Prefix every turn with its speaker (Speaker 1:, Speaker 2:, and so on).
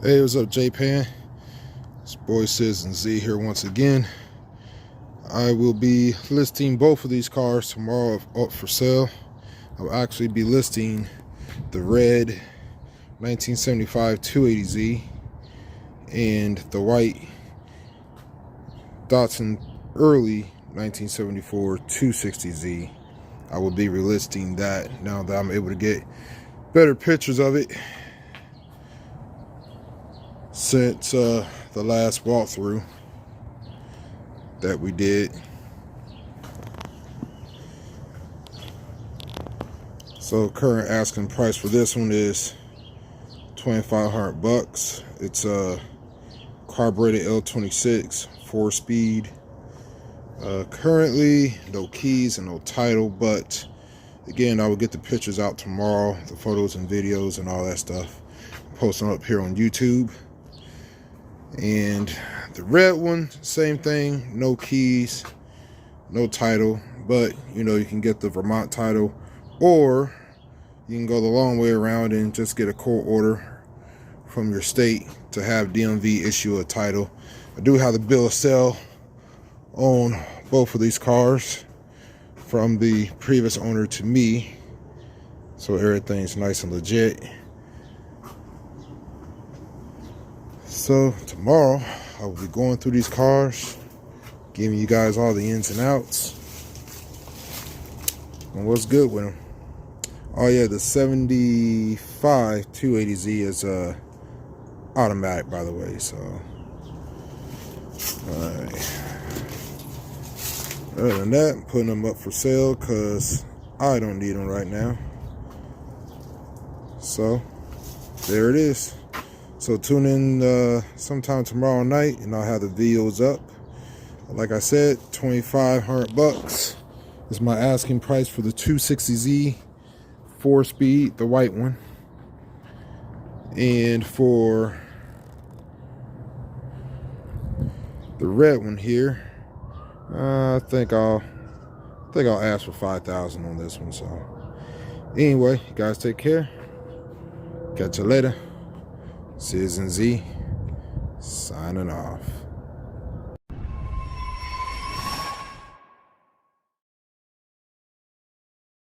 Speaker 1: Hey, what's up, JPAN? It's boy Citizen Z here once again. I will be listing both of these cars tomorrow up for sale. I'll actually be listing the red 1975 280Z and the white Datsun early 1974 260Z. I will be relisting that now that I'm able to get better pictures of it since the last walkthrough that we did. So current asking price for this one is $2,500. It's a carbureted L26 4-speed. Currently no keys and no title, but again, I will get the pictures out tomorrow, the photos and videos and all that stuff, post them up here on YouTube. And the red one, same thing, no keys, no title, but you know, you can get the Vermont title, or you can go the long way around and just get a court order from your state to have DMV issue a title. I do have the bill of sale on both of these cars from the previous owner to me, so everything's nice and legit. So tomorrow I will be going through these cars, giving you guys all the ins and outs and what's good with them. Oh yeah, the 75 280Z is automatic, by the way. So alright, other than that, I'm putting them up for sale because I don't need them right now. So there it is. So tune in sometime tomorrow night and I'll have the videos up. Like I said, $2,500 is my asking price for the 260Z 4-speed, the white one. And for the red one here, I think I'll ask for $5,000 on this one. So anyway, you guys take care. Catch you later. Citizen Z signing off.